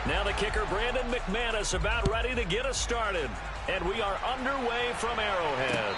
Now the kicker, Brandon McManus, about ready to get us started. And we are underway from Arrowhead.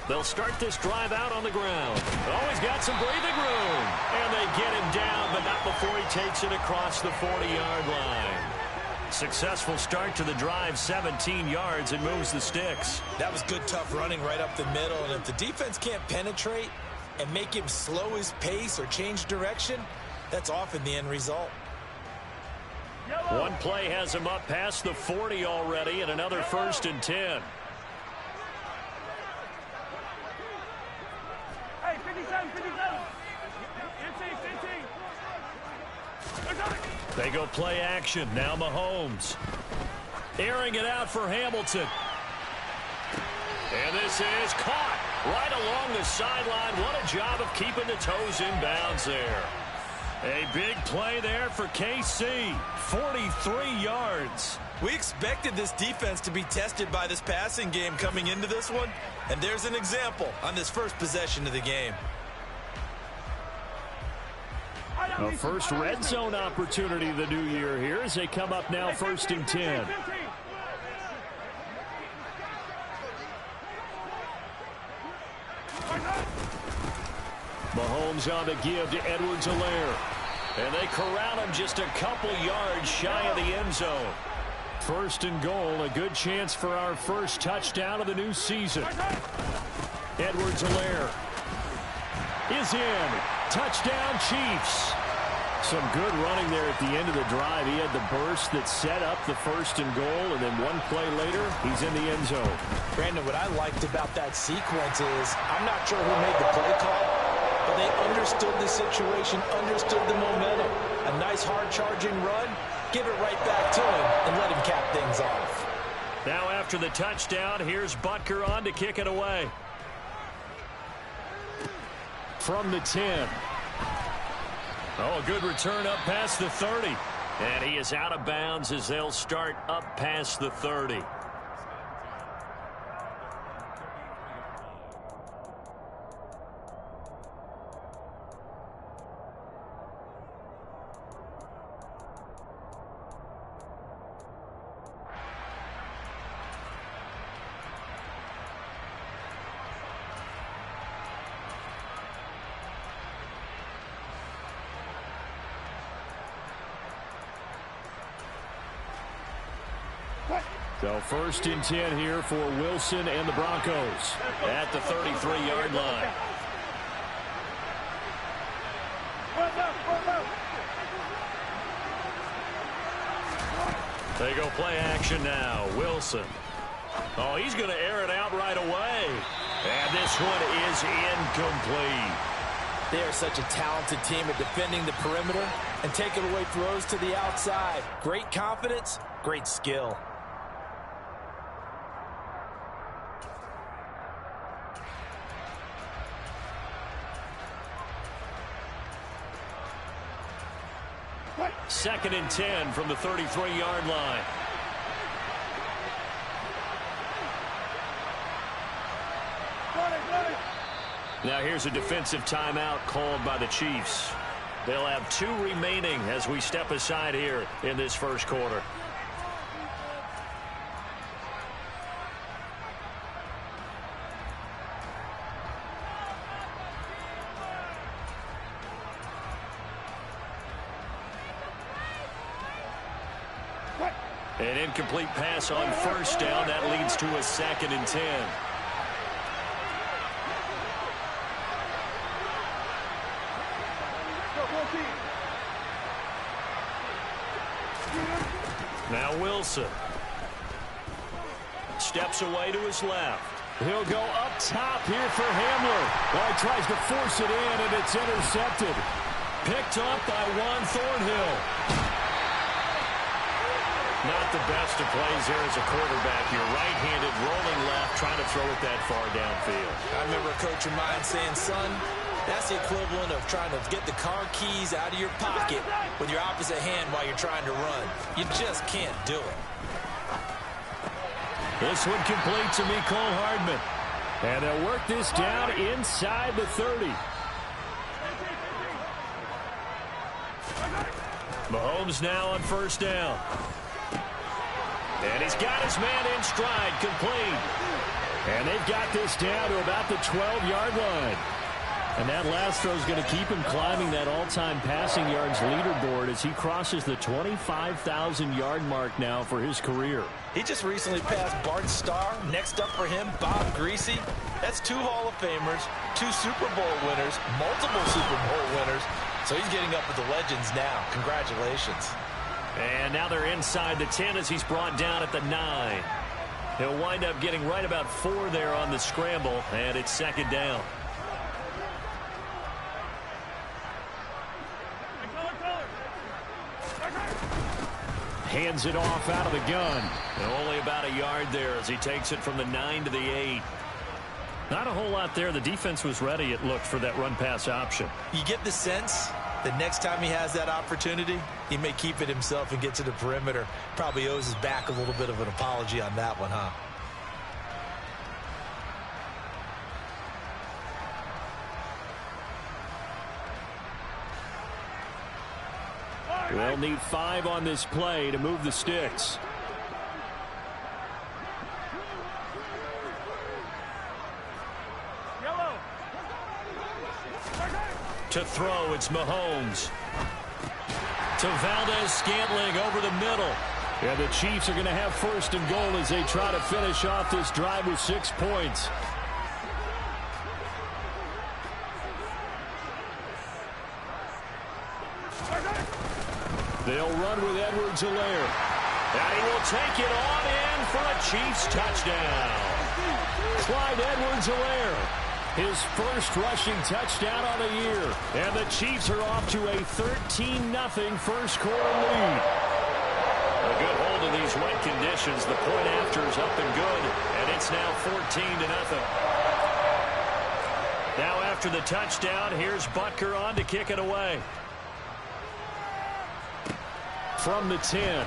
They'll start this drive out on the ground. Oh, he's got some breathing room. And they get him down, but not before he takes it across the 40-yard line. Successful start to the drive, 17 yards, and moves the sticks. That was good, tough running right up the middle. And if the defense can't penetrate and make him slow his pace or change direction, that's often the end result. One play has him up past the 40 already, and another 1st and 10. Hey, 57, 57. 15. They go play action. Now Mahomes. Airing it out for Hamilton. And this is caught right along the sideline. What a job of keeping the toes in bounds there. A big play there for KC. 43 yards. We expected this defense to be tested by this passing game coming into this one. And there's an example on this first possession of the game. A first red zone opportunity of the new year here as they come up now 1st and 10. Mahomes on the give to Edwards-Helaire. And they corral him just a couple yards shy of the end zone. 1st and goal, a good chance for our first touchdown of the new season. Edwards-Helaire is in. Touchdown, Chiefs. Some good running there at the end of the drive. He had the burst that set up the 1st and goal, and then one play later, he's in the end zone. Brandon, what I liked about that sequence is I'm not sure who made the play call, but they understood the situation, understood the momentum. A nice hard-charging run, give it right back to him, and let him cap things off. Now after the touchdown, here's Butker on to kick it away. From the 10. Oh, a good return up past the 30. And he is out of bounds as they'll start up past the 30. So 1st and 10 here for Wilson and the Broncos at the 33-yard line. They go play action now. Wilson. Oh, he's going to air it out right away. And this one is incomplete. They are such a talented team at defending the perimeter and taking away throws to the outside. Great confidence, great skill. Second and 10 from the 33-yard line. Now here's a defensive timeout called by the Chiefs. They'll have 2 remaining as we step aside here in this first quarter. An incomplete pass on first down. That leads to a 2nd and 10. Now Wilson. Steps away to his left. He'll go up top here for Hamler. Well, he tries to force it in, and it's intercepted. Picked up by Juan Thornhill. Not the best of plays there as a quarterback. You're right-handed, rolling left, trying to throw it that far downfield. I remember a coach of mine saying, son, that's the equivalent of trying to get the car keys out of your pocket with your opposite hand while you're trying to run. You just can't do it. This one complete to Mecole Hardman. And they'll work this down inside the 30. Mahomes now on first down. And he's got his man in stride, complete. And they've got this down to about the 12-yard line. And that last throw is going to keep him climbing that all-time passing yards leaderboard as he crosses the 25,000-yard mark now for his career. He just recently passed Bart Starr. Next up for him, Bob Greasy. That's 2 Hall of Famers, 2 Super Bowl winners, multiple Super Bowl winners. So he's getting up with the legends now. Congratulations. And now they're inside the 10 as he's brought down at the 9. He'll wind up getting right about 4 there on the scramble, and it's second down. Hands it off out of the gun. And only about a yard there as he takes it from the 9 to the 8. Not a whole lot there. The defense was ready, it looked, for that run-pass option. You get the sense that next time he has that opportunity, he may keep it himself and get to the perimeter. Probably owes his back a little bit of an apology on that one, huh? They'll need 5 on this play to move the sticks. Yellow. To throw, it's Mahomes. To Valdez-Scantling over the middle. Yeah, the Chiefs are going to have first and goal as they try to finish off this drive with 6 points. They'll run with Edwards-Helaire. And he will take it on in for a Chiefs touchdown. Clyde Edwards-Helaire, his first rushing touchdown on the year. And the Chiefs are off to a 13-0 first quarter lead. A good hold of these wet conditions. The point after is up and good, and it's now 14-0. Now after the touchdown, here's Butker on to kick it away. From the 10.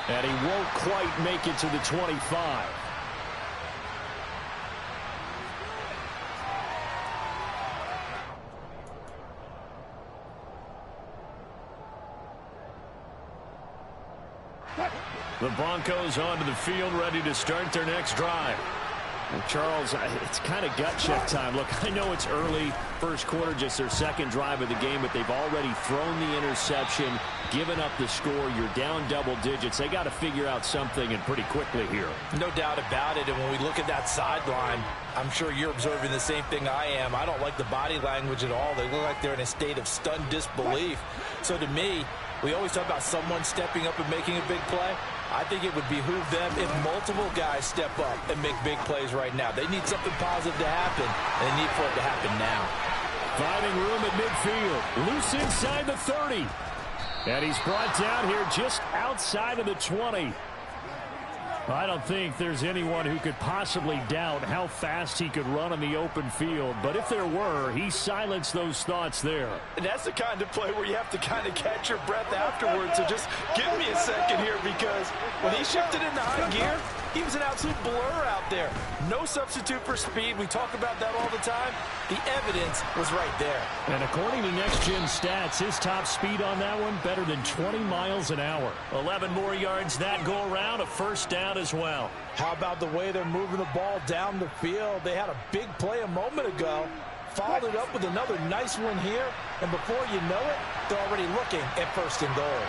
And he won't quite make it to the 25. The Broncos onto the field, ready to start their next drive. Well, Charles, it's kind of gut check time. Look, I know it's early, first quarter, just their second drive of the game, but they've already thrown the interception, given up the score. You're down double digits. They got to figure out something, and pretty quickly here. No doubt about it. And when we look at that sideline, I'm sure you're observing the same thing I am. I don't like the body language at all. They look like they're in a state of stunned disbelief. So to me, we always talk about someone stepping up and making a big play. I think it would behoove them if multiple guys step up and make big plays right now. They need something positive to happen, and they need for it to happen now. Finding room at midfield. Loose inside the 30. And he's brought down here just outside of the 20. I don't think there's anyone who could possibly doubt how fast he could run on the open field. But if there were, he silenced those thoughts there. And that's the kind of play where you have to kind of catch your breath afterwards. So just give me a second here, because when he shifted into high gear, he was an absolute blur out there. No substitute for speed. We talk about that all the time. The evidence was right there. And according to Next Gen Stats, his top speed on that one, better than 20 miles an hour. 11 more yards that go around, a first down as well. How about the way they're moving the ball down the field? They had a big play a moment ago. Followed it up with another nice one here. And before you know it, they're already looking at first and goal.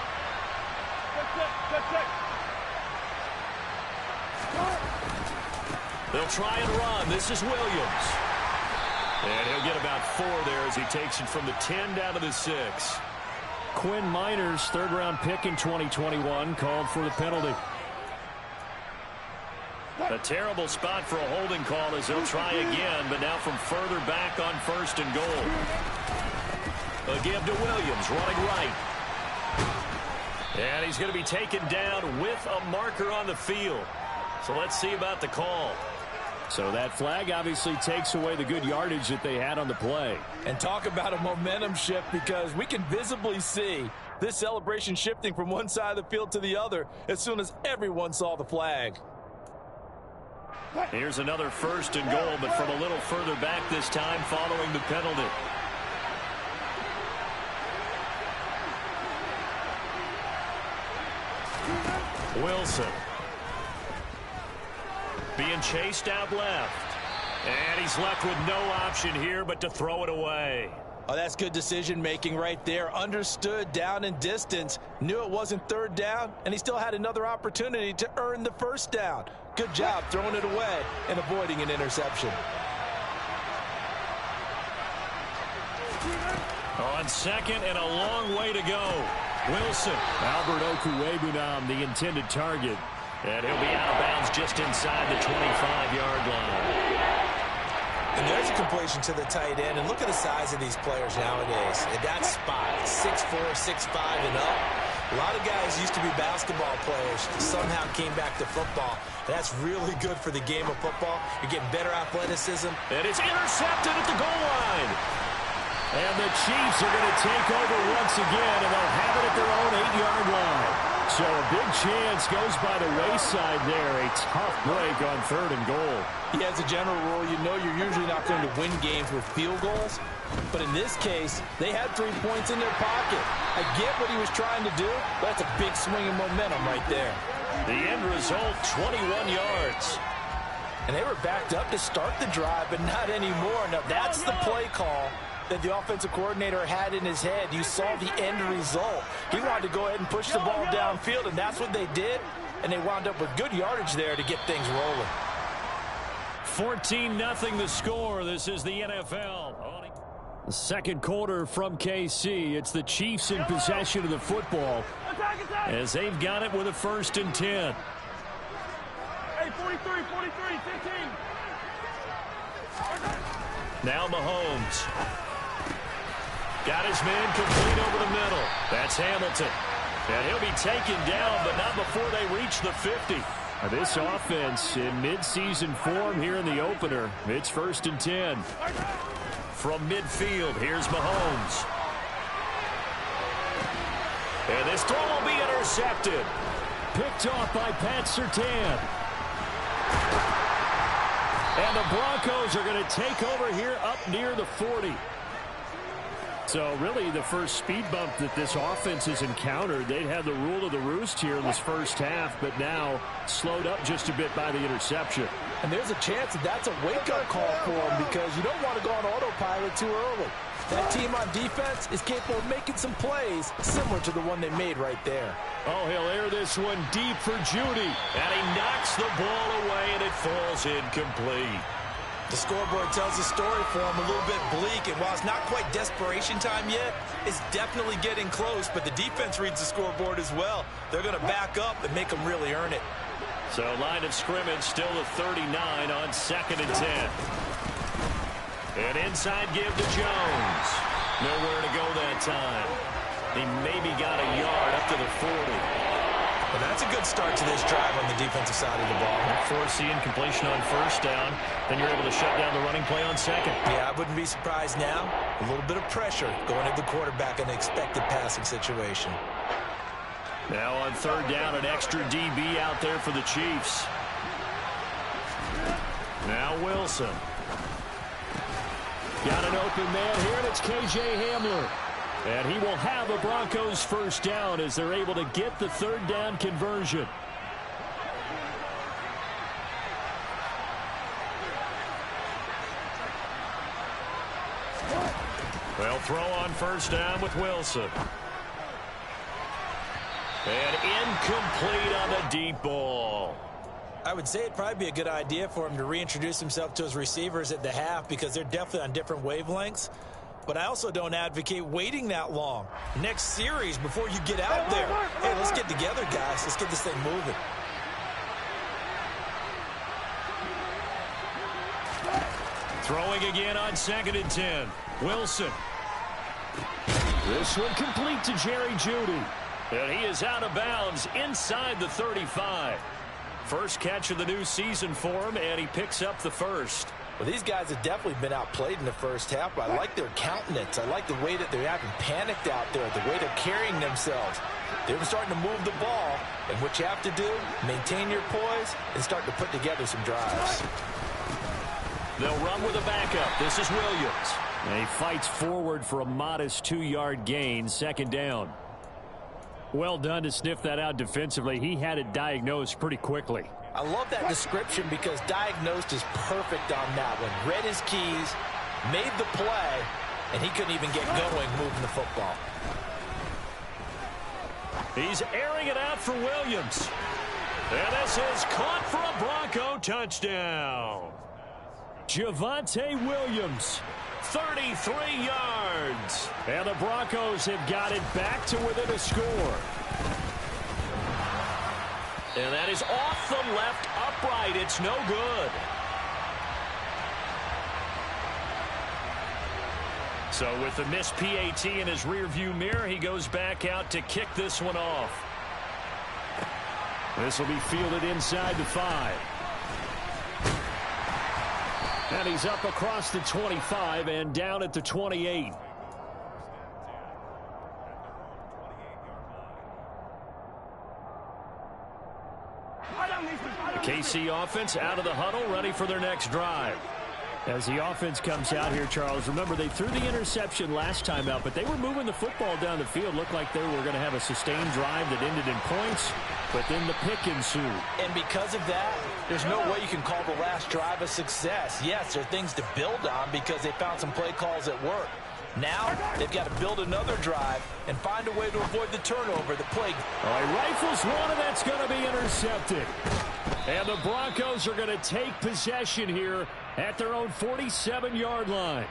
They'll try and run. This is Williams. And he'll get about 4 there as he takes it from the 10 down to the 6. Quinn Miners, third-round pick in 2021, called for the penalty. A terrible spot for a holding call as they'll try again, but now from further back on first and goal. A give to Williams, running right. And he's going to be taken down with a marker on the field. So let's see about the call. So that flag obviously takes away the good yardage that they had on the play. And talk about a momentum shift, because we can visibly see this celebration shifting from one side of the field to the other as soon as everyone saw the flag. Here's another first and goal, but from a little further back this time following the penalty. Wilson. Being chased out left. And he's left with no option here but to throw it away. Oh, that's good decision-making right there. Understood down and distance. Knew it wasn't third down, and he still had another opportunity to earn the first down. Good job throwing it away and avoiding an interception. On second and a long way to go. Wilson. Albert Okwuegbunam, the intended target. And he'll be out of bounds just inside the 25-yard line. And there's a completion to the tight end. And look at the size of these players nowadays. At that spot, 6'4", 6'5", and up. A lot of guys used to be basketball players, somehow came back to football. That's really good for the game of football. You're getting better athleticism. And it's intercepted at the goal line. And the Chiefs are going to take over once again, and they'll have it at their own 8-yard line. So a big chance goes by the wayside there. A tough break on third and goal. Yeah, as a general rule, you know you're usually not going to win games with field goals. But in this case, they had 3 points in their pocket. I get what he was trying to do, but that's a big swing of momentum right there. The end result, 21 yards. And they were backed up to start the drive, but not anymore. Now, that's the play call that the offensive coordinator had in his head. You saw the end result. He wanted to go ahead and push the ball downfield, and that's what they did. And they wound up with good yardage there to get things rolling. 14-0 the score. This is the NFL. The second quarter from KC. It's the Chiefs in possession of the football as they've got it with a 1st and 10. Hey, 43, 15. Now Mahomes. Got his man complete over the middle. That's Hamilton. And he'll be taken down, but not before they reach the 50. This offense in mid-season form here in the opener. It's 1st and 10. From midfield, here's Mahomes. And this throw will be intercepted. Picked off by Pat Surtain. And the Broncos are going to take over here up near the 40. So really the first speed bump that this offense has encountered. They'd had the rule of the roost here in this first half, but now slowed up just a bit by the interception. And there's a chance that that's a wake-up call for them, because you don't want to go on autopilot too early. That team on defense is capable of making some plays similar to the one they made right there. Oh, he'll air this one deep for Judy. And he knocks the ball away, and it falls incomplete. The scoreboard tells the story for him, a little bit bleak, and while it's not quite desperation time yet, it's definitely getting close, but the defense reads the scoreboard as well. They're going to back up and make them really earn it. So line of scrimmage still at 39 on 2nd and 10. And inside give to Jones. Nowhere to go that time. He maybe got a yard up to the 40. Well, that's a good start to this drive on the defensive side of the ball. Force the incompletion on 1st down. Then you're able to shut down the running play on 2nd. Yeah, I wouldn't be surprised now. A little bit of pressure going at the quarterback in an expected passing situation. Now on 3rd down, an extra DB out there for the Chiefs. Now Wilson. Got an open man here, and it's K.J. Hamler. And he will have a Broncos 1st down as they're able to get the 3rd down conversion. Well, throw on 1st down with Wilson. And incomplete on the deep ball. I would say it'd probably be a good idea for him to reintroduce himself to his receivers at the half, because they're definitely on different wavelengths. but I also don't advocate waiting that long. Next series before you get out there. Hey, let's get together, guys. Let's get this thing moving. Throwing again on 2nd and 10. Wilson. This one complete to Jerry Jeudy. And he is out of bounds inside the 35. First catch of the new season for him, and he picks up the first. Well, these guys have definitely been outplayed in the first half, but I like their countenance. I like the way that they haven't panicked out there, the way they're carrying themselves. They're starting to move the ball, and what you have to do, maintain your poise and start to put together some drives. They'll run with a backup. This is Williams. And he fights forward for a modest 2-yard gain, 2nd down. Well done to sniff that out defensively. He had it diagnosed pretty quickly. I love that description because diagnosed is perfect on that one. Read his keys, made the play, and he couldn't even get going moving the football. He's airing it out for Williams. And this is caught for a Bronco touchdown. Javonte Williams. 33 yards. And the Broncos have got it back to within a score. And that is off the left upright. It's no good. So with the missed PAT in his rearview mirror, he goes back out to kick this one off. This will be fielded inside the 5. And he's up across the 25 and down at the 28. The KC offense out of the huddle, ready for their next drive. As the offense comes out here, Charles, remember they threw the interception last time out, but they were moving the football down the field. Looked like they were going to have a sustained drive that ended in points, but then the pick ensued. And because of that, there's no way you can call the last drive a success. Yes, there are things to build on because they found some play calls that work. Now, they've got to build another drive and find a way to avoid the turnover that plagued. All right, rifles one, and that's going to be intercepted. And the Broncos are going to take possession here at their own 47-yard line.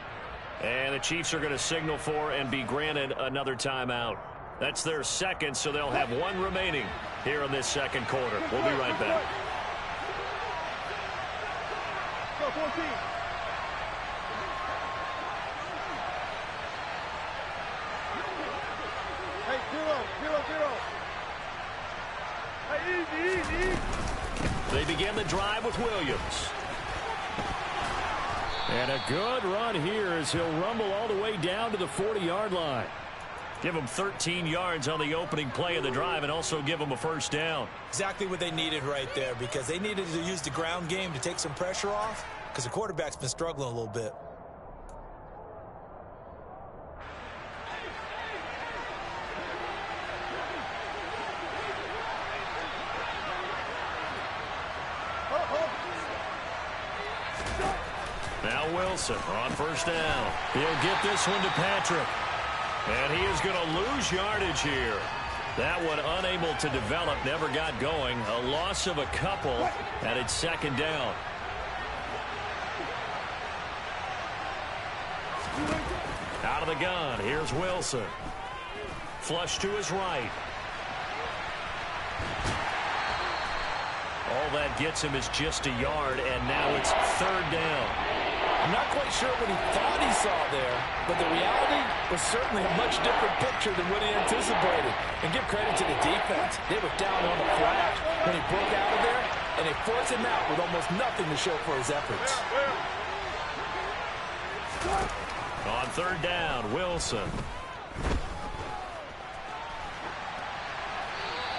And the Chiefs are going to signal for and be granted another timeout. That's their second, so they'll have one remaining here in this second quarter. We'll be right back. Go, 14. Hey, 0-0-0. Hey, easy. They begin the drive with Williams. And a good run here as he'll rumble all the way down to the 40-yard line. Give them 13 yards on the opening play of the drive and also give them a first down. Exactly what they needed right there because they needed to use the ground game to take some pressure off because the quarterback's been struggling a little bit. Now Wilson on first down. He'll get this one to Patrick. And he is going to lose yardage here. That one unable to develop, never got going. A loss of a couple, and it's second down. Out of the gun, here's Wilson. Flush to his right. All that gets him is just a yard, and now it's third down. I'm not quite sure what he thought he saw there, but the reality was certainly a much different picture than what he anticipated. And give credit to the defense. They were down on the flash when he broke out of there, and they forced him out with almost nothing to show for his efforts. On third down, Wilson.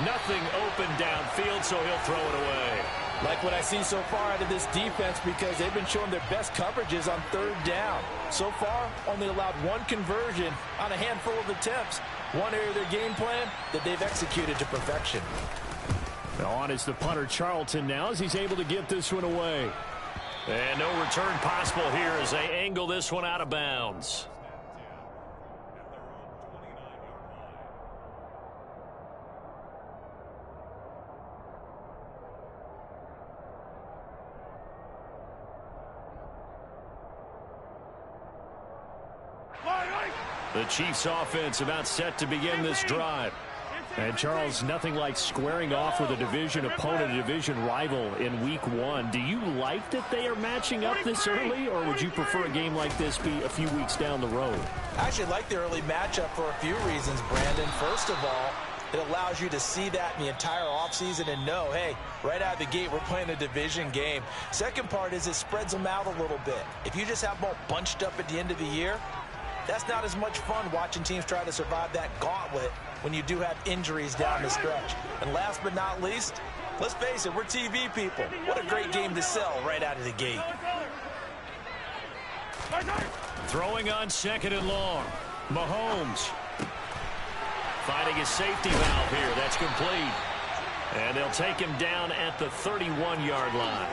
Nothing open downfield, so he'll throw it away. Like what I see so far out of this defense because they've been showing their best coverages on third down. So far, only allowed one conversion on a handful of attempts. One area of their game plan that they've executed to perfection. Now on is the punter Charlton now as he's able to get this one away. And no return possible here as they angle this one out of bounds. Fire! The Chiefs offense about set to begin this drive. And, Charles, nothing like squaring off with a division opponent, a division rival in week one. Do you like that they are matching up this early, or would you prefer a game like this be a few weeks down the road? I actually like the early matchup for a few reasons, Brandon. First of all, it allows you to see that in the entire offseason and know, hey, right out of the gate, we're playing a division game. Second part is it spreads them out a little bit. If you just have them all bunched up at the end of the year, that's not as much fun watching teams try to survive that gauntlet when you do have injuries down the stretch. And last but not least, let's face it, we're TV people. What a great game to sell right out of the gate. Throwing on 2nd and long. Mahomes finding his safety valve here. That's complete. And they'll take him down at the 31-yard line.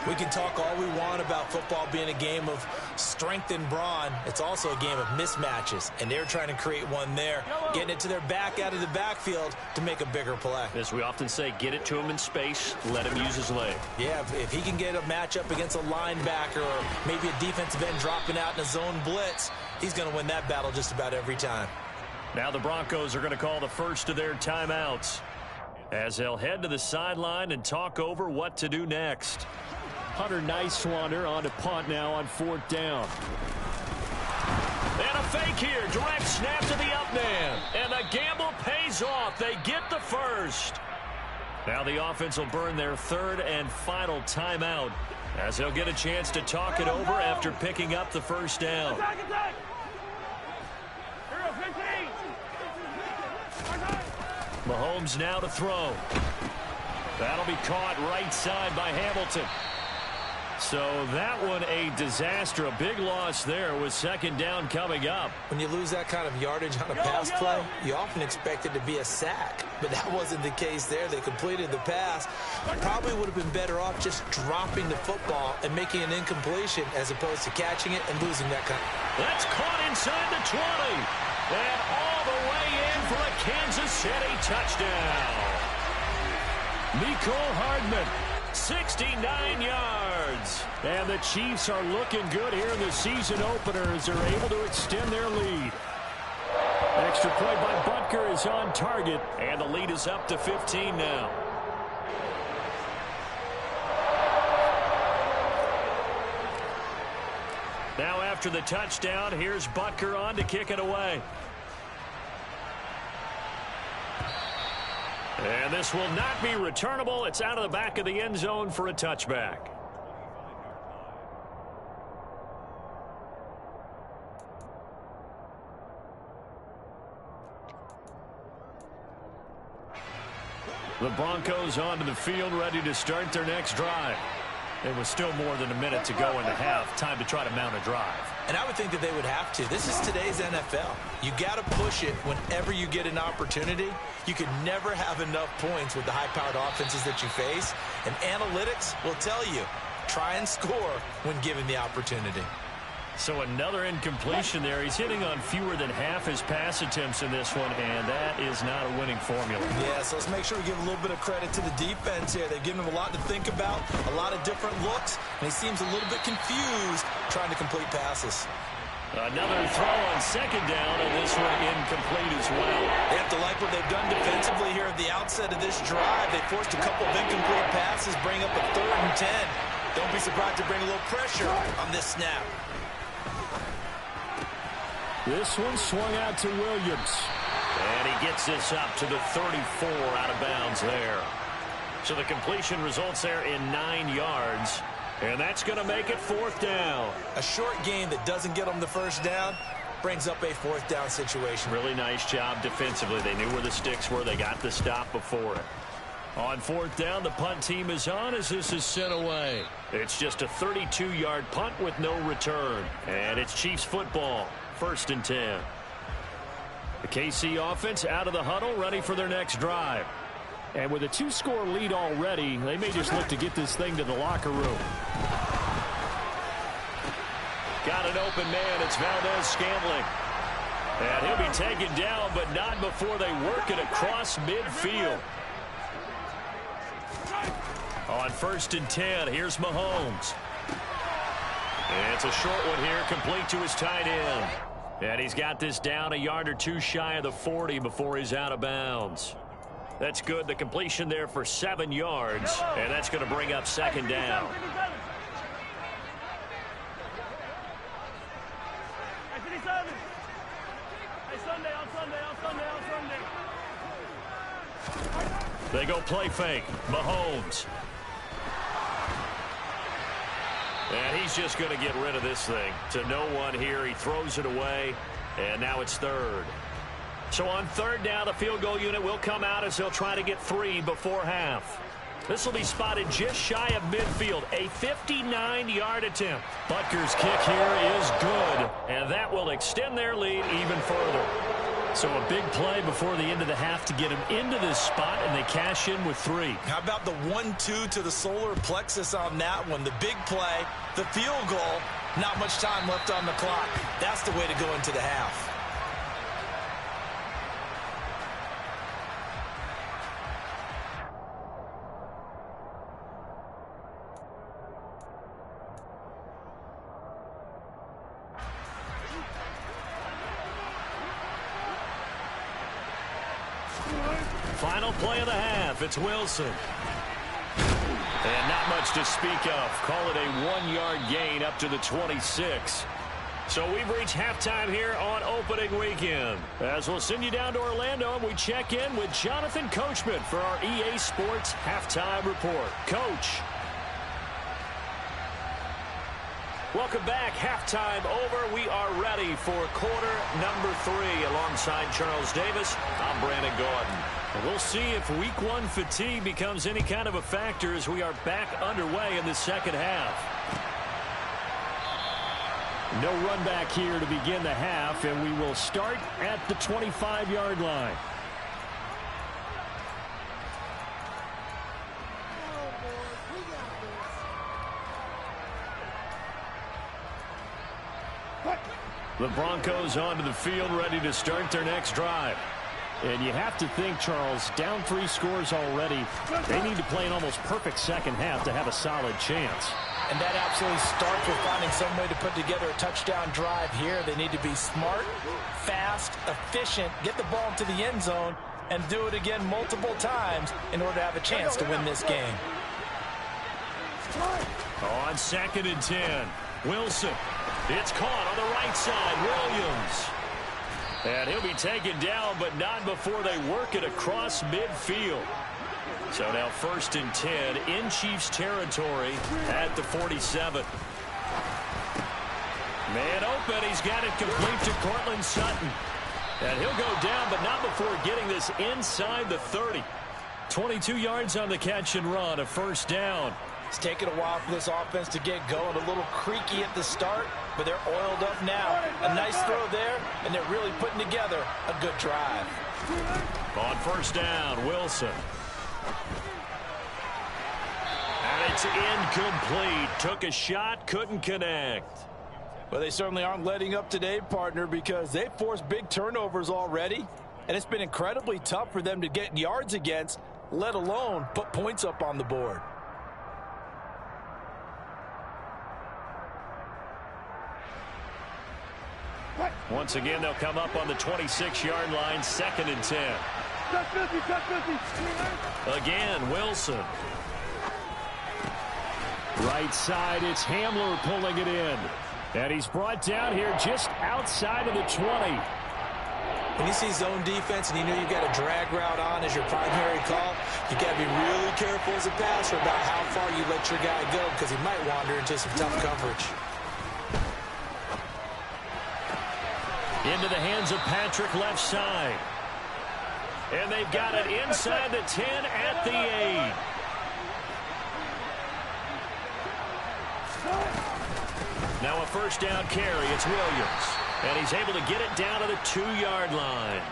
We can talk all we want about football being a game of strength and brawn. It's also a game of mismatches, and they're trying to create one there, getting it to their back out of the backfield to make a bigger play. As we often say, get it to him in space, let him use his leg. Yeah, if he can get a matchup against a linebacker or maybe a defensive end dropping out in a zone blitz, he's going to win that battle just about every time. Now the Broncos are going to call the first of their timeouts as they'll head to the sideline and talk over what to do next. Hunter Nicewander on to punt now on 4th down. And a fake here. Direct snap to the up man. And the gamble pays off. They get the first. Now the offense will burn their 3rd and final timeout as they'll get a chance to talk it over after picking up the first down. Mahomes now to throw. That'll be caught right side by Hamilton. So that one a disaster. A big loss there with 2nd down coming up. When you lose that kind of yardage on a pass play, you often expect it to be a sack. But that wasn't the case there. They completed the pass. Probably would have been better off just dropping the football and making an incompletion as opposed to catching it and losing that kind. That's caught inside the 20. And all the way in for a Kansas City touchdown. Mecole Hardman. 69 yards. And the Chiefs are looking good here in the season opener as they're able to extend their lead. Extra play by Butker is on target. And the lead is up to 15 now. Now after the touchdown, here's Butker on to kick it away. And this will not be returnable. It's out of the back of the end zone for a touchback. The Broncos onto the field, ready to start their next drive. It was still more than a minute to go in the half. Time to try to mount a drive. And I would think that they would have to. This is today's NFL. You got to push it whenever you get an opportunity. You can never have enough points with the high-powered offenses that you face. And analytics will tell you, try and score when given the opportunity. So another incompletion there. He's hitting on fewer than half his pass attempts in this one, and that is not a winning formula. Yeah, so let's make sure we give a little bit of credit to the defense here. They've given him a lot to think about, a lot of different looks, and he seems a little bit confused trying to complete passes. Another throw on 2nd down, and this one incomplete as well. They have to like what they've done defensively here at the outset of this drive. They forced a couple of incomplete passes, bring up a 3rd and 10. Don't be surprised to bring a little pressure on this snap. This one swung out to Williams. And he gets this up to the 34 out of bounds there. So the completion results there in 9 yards. And that's going to make it 4th down. A short game that doesn't get them the first down brings up a 4th down situation. Really nice job defensively. They knew where the sticks were. They got the stop before it. On 4th down, the punt team is on as this is sent away. It's just a 32-yard punt with no return. And it's Chiefs football. 1st and 10. The KC offense out of the huddle, ready for their next drive. And with a 2-score lead already, they may just look to get this thing to the locker room. Got an open man. It's Valdez-Scantling. And he'll be taken down, but not before they work it across midfield. On 1st and 10, here's Mahomes. And it's a short one here, complete to his tight end. And he's got this down a yard or two shy of the 40 before he's out of bounds. That's good. The completion there for 7 yards, and that's going to bring up second down. They go play fake. Mahomes. And he's just going to get rid of this thing. To no one here. He throws it away, and now it's third. So on third down, the field goal unit will come out as they'll try to get 3 before half. This will be spotted just shy of midfield. A 59-yard attempt. Butker's kick here is good, and that will extend their lead even further. So a big play before the end of the half to get him into this spot, and they cash in with 3. How about the 1-2 to the solar plexus on that one? The big play, the field goal, not much time left on the clock. That's the way to go into the half. Final play of the half. It's Wilson. And not much to speak of. Call it a 1-yard gain up to the 26. So we've reached halftime here on opening weekend. As we'll send you down to Orlando, and we check in with Jonathan Coachman for our EA Sports Halftime Report. Coach. Welcome back. Halftime over. We are ready for quarter number 3. Alongside Charles Davis, I'm Brandon Gordon. And we'll see if week 1 fatigue becomes any kind of a factor as we are back underway in the second half. No run back here to begin the half, and we will start at the 25-yard line. The Broncos onto the field, ready to start their next drive. And you have to think, Charles, down 3 scores already. They need to play an almost perfect second half to have a solid chance. And that absolutely starts with finding some way to put together a touchdown drive here. They need to be smart, fast, efficient, get the ball into the end zone, and do it again multiple times in order to have a chance to win this game. On 2nd and 10, Wilson. It's caught on the right side. Williams. And he'll be taken down, but not before they work it across midfield. So now 1st and 10 in Chiefs territory at the 47. Man open. He's got it complete to Cortland Sutton. And he'll go down, but not before getting this inside the 30. 22 yards on the catch and run, a 1st down. It's taken a while for this offense to get going. A little creaky at the start, but they're oiled up now. A nice throw there, and they're really putting together a good drive. On 1st down, Wilson. And it's incomplete. Took a shot, couldn't connect. Well, they certainly aren't letting up today, partner, because they've forced big turnovers already. And it's been incredibly tough for them to get yards against, let alone put points up on the board. Once again, they'll come up on the 26-yard line, 2nd and 10. Again, Wilson. Right side, it's Hamler pulling it in. And he's brought down here just outside of the 20. When you see zone defense and you know you've got a drag route on as your primary call, you got to be really careful as a passer about how far you let your guy go, because he might wander into some tough coverage. Into the hands of Patrick, left side. And they've got it inside the 10 at the 8. Now a 1st down carry. It's Williams. And he's able to get it down to the 2-yard line.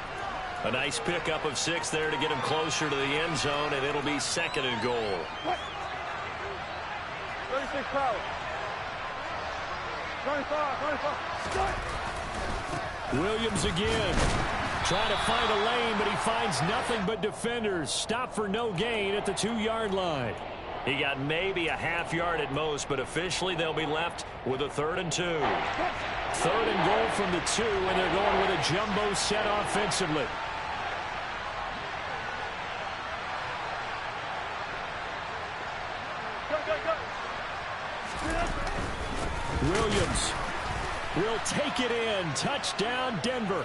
A nice pickup of 6 there to get him closer to the end zone, and it'll be 2nd and goal. 36 power. 25. Start. Williams again. Trying to find a lane, but he finds nothing but defenders. Stop for no gain at the 2-yard line. He got maybe a half yard at most, but officially they'll be left with a 3rd and 2. 3rd and goal from the 2, and they're going with a jumbo set offensively. Williams will take it in. Touchdown, Denver.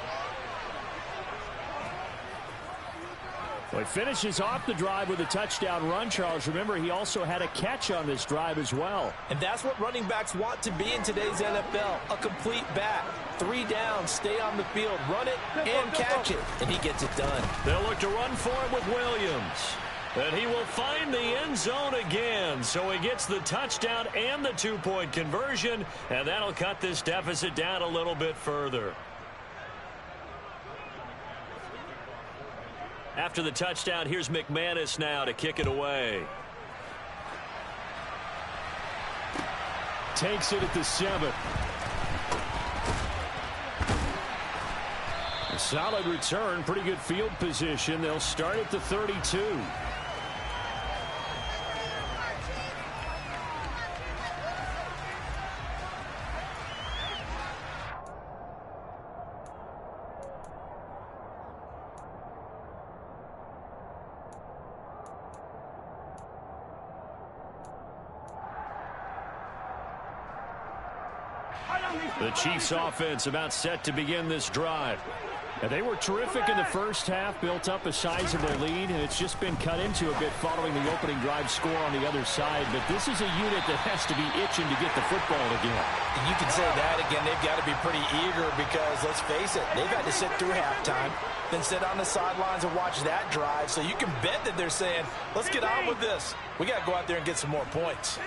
Well, he finishes off the drive with a touchdown run, Charles. Remember, he also had a catch on this drive as well. And that's what running backs want to be in today's NFL, a complete back. 3 downs, stay on the field, run it, and catch it. And he gets it done. They'll look to run for it with Williams. And he will find the end zone again. So he gets the touchdown and the 2-point conversion. And that'll cut this deficit down a little bit further. After the touchdown, here's McManus now to kick it away. Takes it at the 7. A solid return, pretty good field position. They'll start at the 32. The Chiefs offense about set to begin this drive. And they were terrific in the first half, built up a sizable lead, and it's just been cut into a bit following the opening drive score on the other side. But this is a unit that has to be itching to get the football again. You can say that again. They've got to be pretty eager because, let's face it, they've had to sit through halftime, then sit on the sidelines and watch that drive. So you can bet that they're saying, let's get on with this. We got to go out there and get some more points.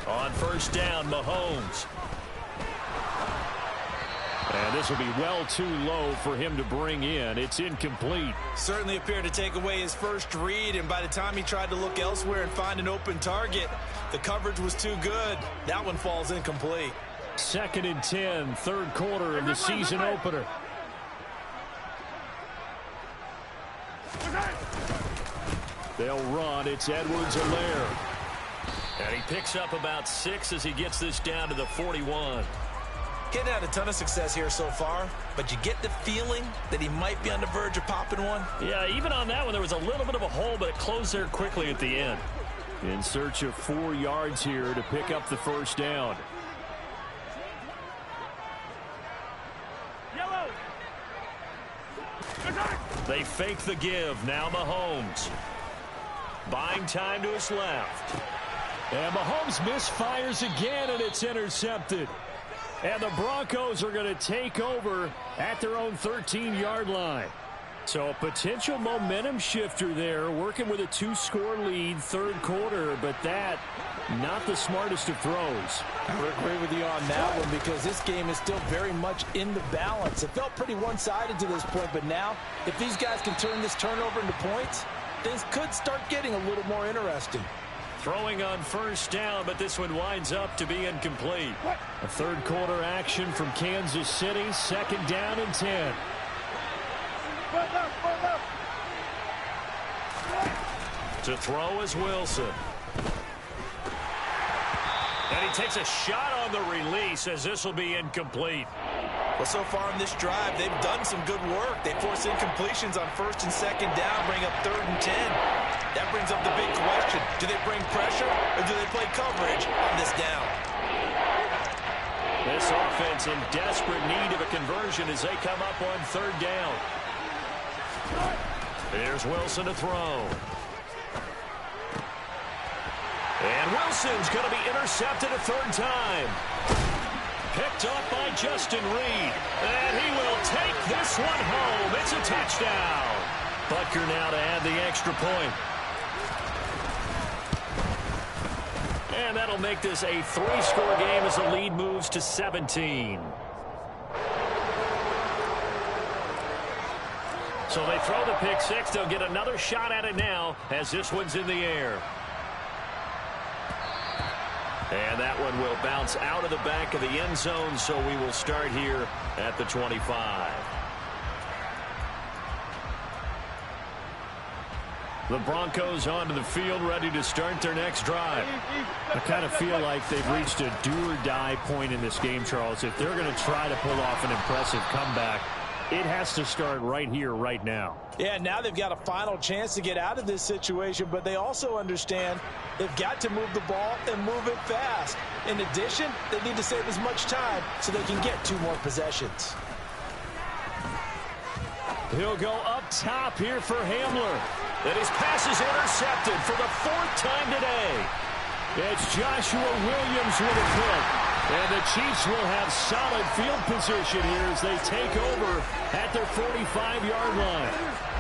On first down, Mahomes. And this will be well too low for him to bring in. It's incomplete. Certainly appeared to take away his first read, and by the time he tried to look elsewhere and find an open target, the coverage was too good. That one falls incomplete. 2nd and 10, 3rd quarter of the season opener. They'll run. It's Edwards-Helaire. And he picks up about 6 as he gets this down to the 41. Getting had a ton of success here so far, but you get the feeling that he might be on the verge of popping one. Yeah, even on that one, there was a little bit of a hole, but it closed there quickly at the end. In search of 4 yards here to pick up the first down. Yellow. They fake the give. Now Mahomes. Buying time to his left. And Mahomes misfires again, and it's intercepted. And the Broncos are going to take over at their own 13-yard line. So a potential momentum shifter there, working with a 2-score lead, 3rd quarter, but that, not the smartest of throws. I would agree with you on that one because this game is still very much in the balance. It felt pretty one-sided to this point, but now, if these guys can turn this turnover into points, things could start getting a little more interesting. Throwing on first down, but this one winds up to be incomplete. A 3rd quarter action from Kansas City, 2nd down and 10. To throw is Wilson. And he takes a shot on the release as this will be incomplete. Well, so far in this drive, they've done some good work. They force incompletions on 1st and 2nd down, bring up 3rd and 10. That brings up the big question. Do they bring pressure or do they play coverage on this down? This offense in desperate need of a conversion as they come up on 3rd down. Here's Wilson to throw. And Wilson's going to be intercepted a 3rd time. Picked up by Justin Reed. And he will take this one home. It's a touchdown. Butker now to add the extra point. And that'll make this a 3-score game as the lead moves to 17. So they throw the pick 6. They'll get another shot at it now as this one's in the air. And that one will bounce out of the back of the end zone, so we will start here at the 25. The Broncos onto the field, ready to start their next drive. I kind of feel like they've reached a do-or-die point in this game, Charles. If they're going to try to pull off an impressive comeback, it has to start right here, right now. Yeah, now they've got a final chance to get out of this situation, but they also understand they've got to move the ball and move it fast. In addition, they need to save as much time so they can get 2 more possessions. He'll go up top here for Hamler. And his pass is intercepted for the 4th time today. It's Joshua Williams with a pick. And the Chiefs will have solid field position here as they take over at their 45-yard line.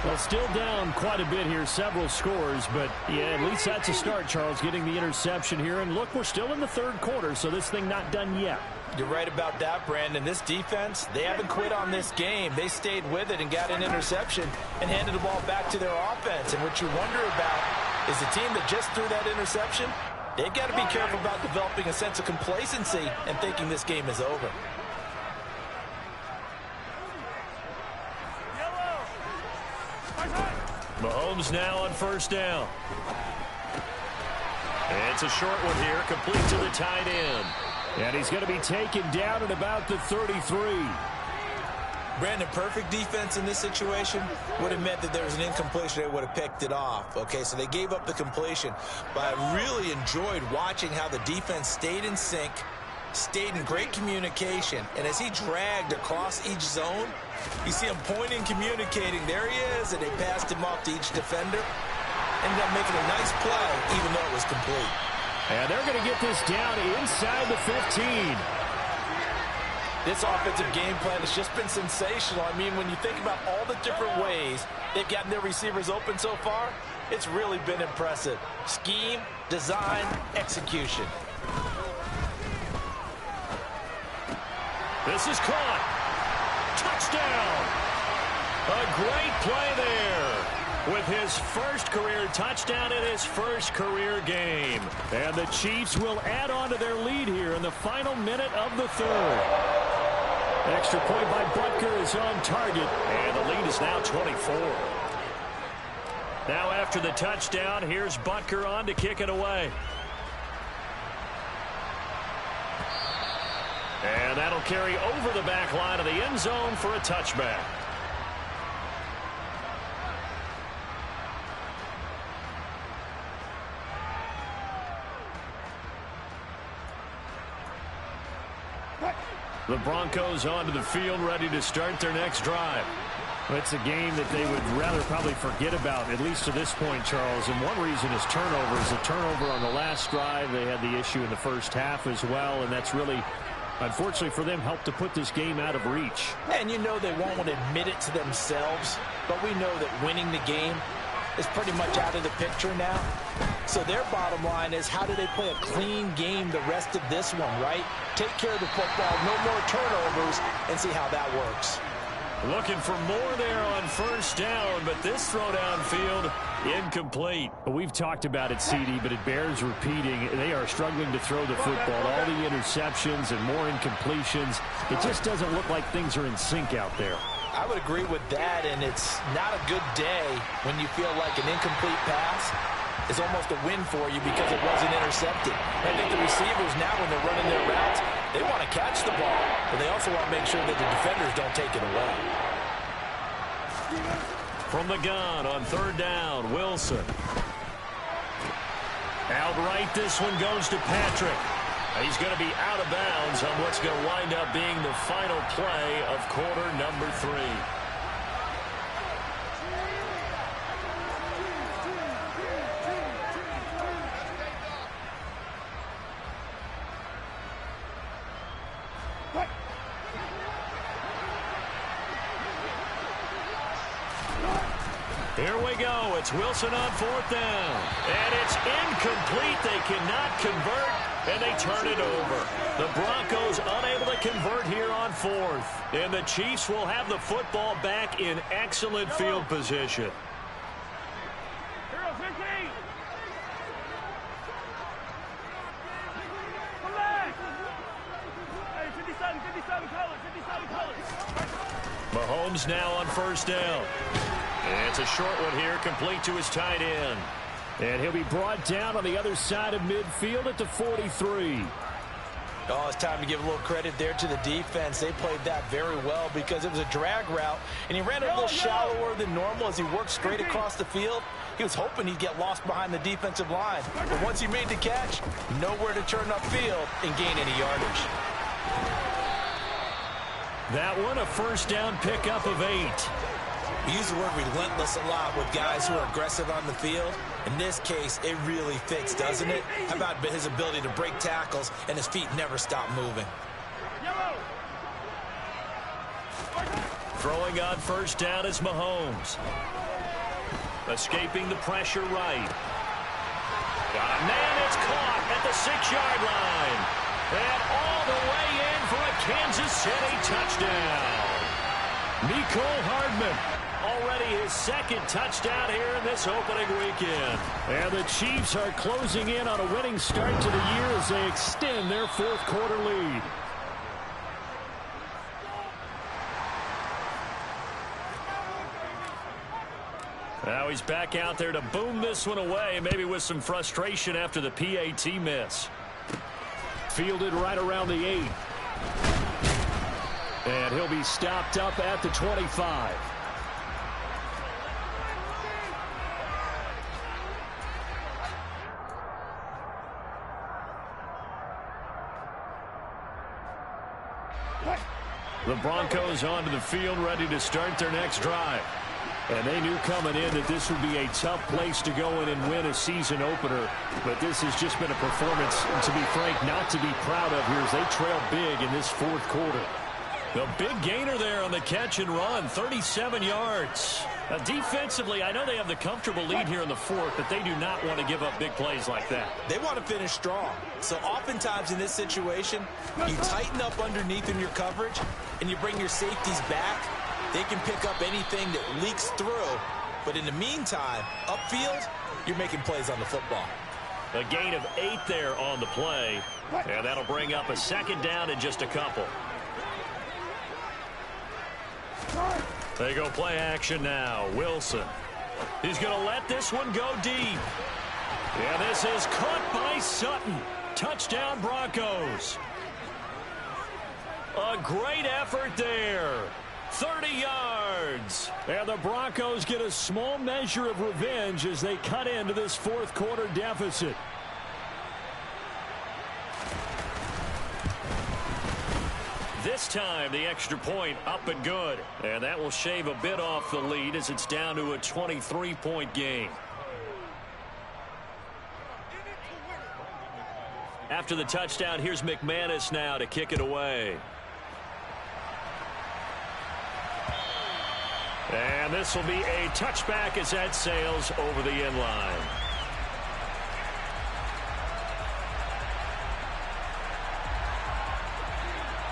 Well, still down quite a bit here, several scores, but yeah, at least that's a start, Charles, getting the interception here. And look, we're still in the 3rd quarter, so this thing not done yet. You're right about that, Brandon. This defense, they haven't quit on this game. They stayed with it and got an interception and handed the ball back to their offense. And what you wonder about is the team that just threw that interception, they've got to be careful about developing a sense of complacency and thinking this game is over. Mahomes now on 1st down. It's a short one here, complete to the tight end. And he's going to be taken down at about the 33. Brandon, perfect defense in this situation would have meant that there was an incompletion. They would have picked it off. Okay, so they gave up the completion. But I really enjoyed watching how the defense stayed in sync, stayed in great communication. And as he dragged across each zone, you see him pointing, communicating. There he is, and they passed him off to each defender. Ended up making a nice play, even though it was complete. And they're going to get this down inside the 15. This offensive game plan has just been sensational. I mean, when you think about all the different ways they've gotten their receivers open so far, it's really been impressive. Scheme, design, execution. This is caught. Touchdown. A great play there. With his first career touchdown in his first career game. And the Chiefs will add on to their lead here in the final minute of the 3rd. Extra point by Butker is on target. And the lead is now 24. Now after the touchdown, here's Butker on to kick it away. And that'll carry over the back line of the end zone for a touchback. The Broncos onto the field, ready to start their next drive. It's a game that they would rather probably forget about, at least to this point, Charles. And one reason is turnovers. A turnover on the last drive. They had the issue in the first half as well, and that's really, unfortunately for them, helped to put this game out of reach. And you know they won't want to admit it to themselves, but we know that winning the game is pretty much out of the picture now. So their bottom line is, how do they play a clean game the rest of this one, right? Take care of the football, no more turnovers, and see how that works. Looking for more there on 1st down, but this throw downfield, incomplete. We've talked about it, CD, but it bears repeating. They are struggling to throw the football. All the interceptions and more incompletions. It just doesn't look like things are in sync out there. I would agree with that, and it's not a good day when you feel like an incomplete pass is almost a win for you because it wasn't intercepted. I think the receivers now, when they're running their routes, they want to catch the ball, but they also want to make sure that the defenders don't take it away. From the gun on 3rd down, Wilson. Outright, this one goes to Patrick. He's going to be out of bounds on what's going to wind up being the final play of quarter number 3. Here we go. It's Wilson on 4th down. And it's incomplete. They cannot convert, and they turn it over. The Broncos unable to convert here on 4th. And the Chiefs will have the football back in excellent field position. Mahomes now on 1st down. It's a short one here, complete to his tight end. And he'll be brought down on the other side of midfield at the 43. Oh, it's time to give a little credit there to the defense. They played that very well because it was a drag route, and he ran it a little shallower than normal as he worked straight across the field. He was hoping he'd get lost behind the defensive line. But once he made the catch, nowhere to turn upfield and gain any yardage. That one, a first down pickup of 8. We use the word relentless a lot with guys who are aggressive on the field. In this case, it really fits, doesn't it? How about his ability to break tackles and his feet never stop moving? Throwing on first down is Mahomes. Escaping the pressure right. Got a man, it's caught at the 6-yard line. And all the way in for a Kansas City touchdown. Mecole Hardman. Already his second touchdown here in this opening weekend. And the Chiefs are closing in on a winning start to the year as they extend their fourth quarter lead. Now he's back out there to boom this one away, maybe with some frustration after the PAT miss. Fielded right around the 8. And he'll be stopped up at the 25. The Broncos onto the field, ready to start their next drive. And they knew coming in that this would be a tough place to go in and win a season opener. But this has just been a performance, to be frank, not to be proud of here as they trail big in this fourth quarter. The big gainer there on the catch and run, 37 yards. Now, defensively, I know they have the comfortable lead here in the fourth, but they do not want to give up big plays like that. They want to finish strong. So oftentimes in this situation, you tighten up underneath in your coverage, and you bring your safeties back. They can pick up anything that leaks through. But in the meantime, upfield, you're making plays on the football. A gain of 8 there on the play. And that'll bring up a second down in just a couple. They go play action now. Wilson. He's going to let this one go deep. And this is caught by Sutton. Touchdown Broncos. A great effort there. 30 yards. And the Broncos get a small measure of revenge as they cut into this fourth quarter deficit. This time, the extra point up and good. And that will shave a bit off the lead as it's down to a 23-point game. After the touchdown, here's McManus now to kick it away. And this will be a touchback as that sails over the end line.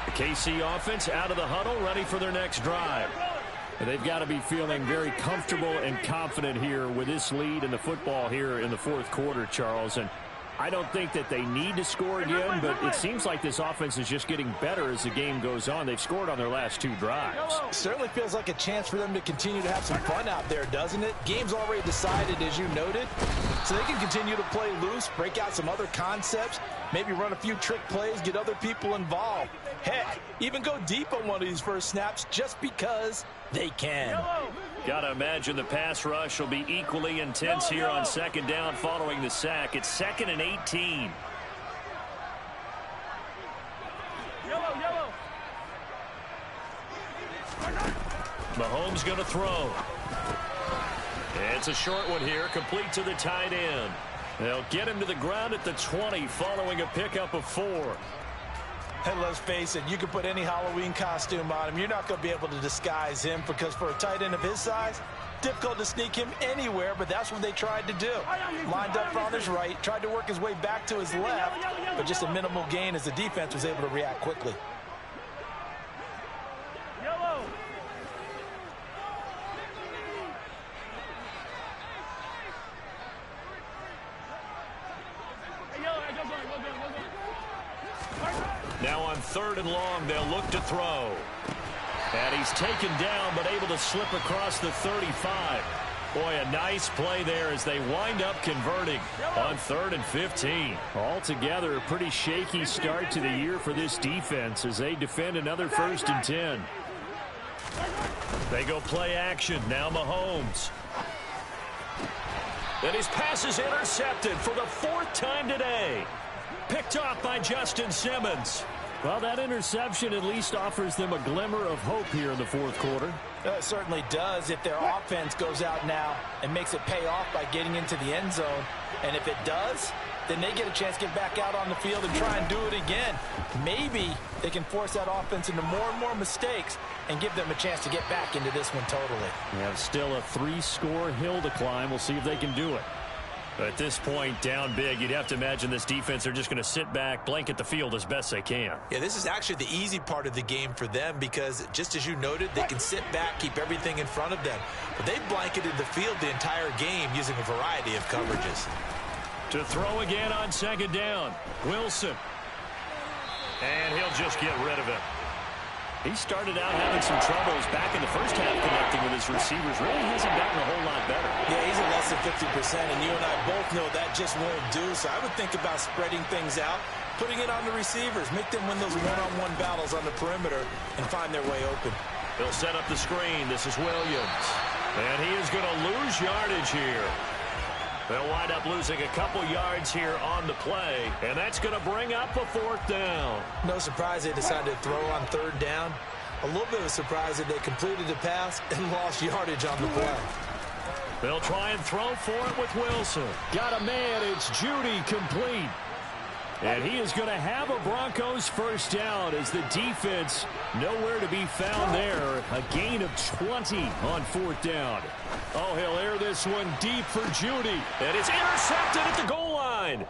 The KC offense out of the huddle, ready for their next drive. And they've got to be feeling very comfortable and confident here with this lead in the football here in the fourth quarter, Charles. And I don't think that they need to score again, but it seems like this offense is just getting better as the game goes on. They've scored on their last 2 drives. Certainly feels like a chance for them to continue to have some fun out there, doesn't it? Game's already decided, as you noted, so they can continue to play loose, break out some other concepts, maybe run a few trick plays, get other people involved. Heck, even go deep on one of these first snaps just because they can. Gotta imagine the pass rush will be equally intense here on second down following the sack. It's 2nd and 18. Mahomes going to throw. It's a short one here, complete to the tight end. They'll get him to the ground at the 20 following a pickup of 4. And let's face it, you can put any Halloween costume on him. You're not going to be able to disguise him because for a tight end of his size, difficult to sneak him anywhere, but that's what they tried to do. Lined up on his right, tried to work his way back to his left, but just a minimal gain as the defense was able to react quickly. Now on 3rd and long, they'll look to throw. And he's taken down, but able to slip across the 35. Boy, a nice play there as they wind up converting on 3rd and 15. Altogether, a pretty shaky start to the year for this defense as they defend another 1st and 10. They go play action. Now Mahomes. And his pass is intercepted for the 4th time today. Picked off by Justin Simmons. Well, that interception at least offers them a glimmer of hope here in the 4th quarter. It certainly does if their offense goes out now and makes it pay off by getting into the end zone. And if it does, then they get a chance to get back out on the field and try and do it again. Maybe they can force that offense into more and more mistakes and give them a chance to get back into this one totally. We have still a 3-score hill to climb. We'll see if they can do it. At this point, down big, you'd have to imagine this defense are just going to sit back, blanket the field as best they can. Yeah, this is actually the easy part of the game for them because, just as you noted, they can sit back, keep everything in front of them. But they've blanketed the field the entire game using a variety of coverages. To throw again on 2nd down, Wilson. And he'll just get rid of it. He started out having some troubles back in the first half connecting with his receivers. Really hasn't gotten a whole lot better. Yeah, he's at less than 50%, and you and I both know that just won't do. So I would think about spreading things out, putting it on the receivers, make them win those one-on-one battles on the perimeter, and find their way open. They'll set up the screen. This is Williams. And he is going to lose yardage here. They'll wind up losing a couple yards here on the play, and that's going to bring up a 4th down. No surprise they decided to throw on 3rd down. A little bit of a surprise that they completed the pass and lost yardage on the play. They'll try and throw for it with Wilson. Got a man. It's Judy, complete. And he is going to have a Broncos 1st down as the defense nowhere to be found there. A gain of 20 on 4th down. Oh, he'll air this one deep for Judy. And it's intercepted at the goal line.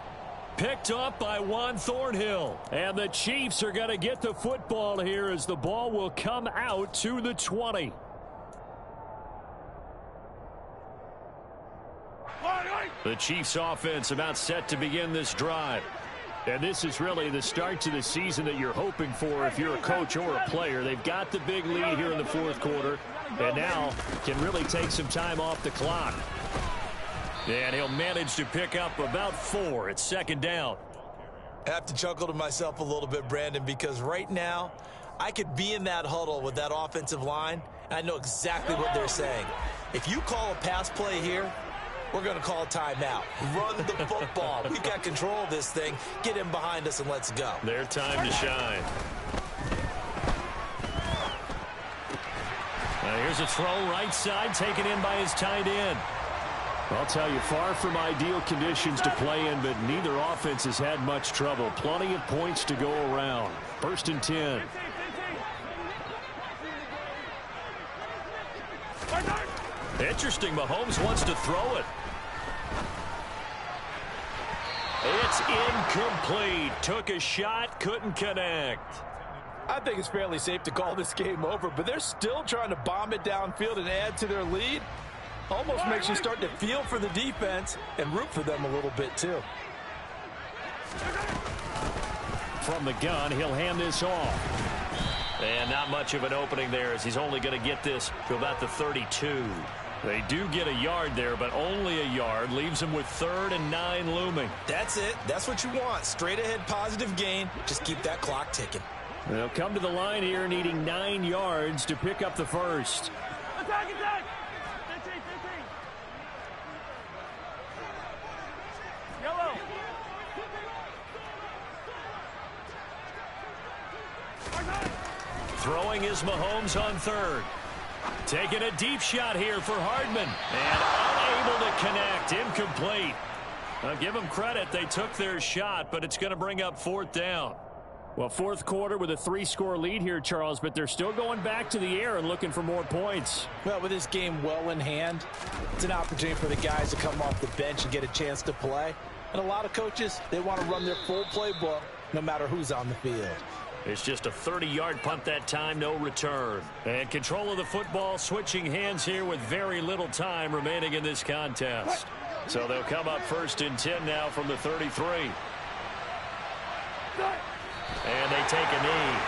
Picked up by Juan Thornhill. And the Chiefs are going to get the football here as the ball will come out to the 20. The Chiefs offense about set to begin this drive. And this is really the start to the season that you're hoping for if you're a coach or a player. They've got the big lead here in the 4th quarter, and now can really take some time off the clock. And he'll manage to pick up about 4 at 2nd down. I have to chuckle to myself a little bit, Brandon, because right now I could be in that huddle with that offensive line, and I know exactly what they're saying. If you call a pass play here, we're going to call a timeout. Run the football. We got control of this thing. Get him behind us and let's go. Their time to shine. Now here's a throw right side taken in by his tight end. I'll tell you, far from ideal conditions to play in, but neither offense has had much trouble. Plenty of points to go around. 1st and 10. Interesting. Mahomes wants to throw it. It's incomplete. Took a shot, couldn't connect. I think it's fairly safe to call this game over, but they're still trying to bomb it downfield and add to their lead. Almost makes you start to feel for the defense and root for them a little bit too. From the gun, he'll hand this off. And not much of an opening there as he's only going to get this to about the 32. They do get a yard there, but only a yard. Leaves them with 3rd and 9 looming. That's it. That's what you want. Straight ahead positive gain. Just keep that clock ticking. They'll come to the line here needing 9 yards to pick up the 1st. Attack, attack! Yellow! Throwing is Mahomes on 3rd. Taking a deep shot here for Hardman. And unable to connect. Incomplete. I'll give them credit. They took their shot, but it's going to bring up 4th down. Well, 4th quarter with a 3-score lead here, Charles, but they're still going back to the air and looking for more points. Well, with this game well in hand, it's an opportunity for the guys to come off the bench and get a chance to play. And a lot of coaches, they want to run their full playbook no matter who's on the field. It's just a 30-yard punt that time, no return. And control of the football, switching hands here with very little time remaining in this contest. So they'll come up 1st and 10 now from the 33. And they take a knee.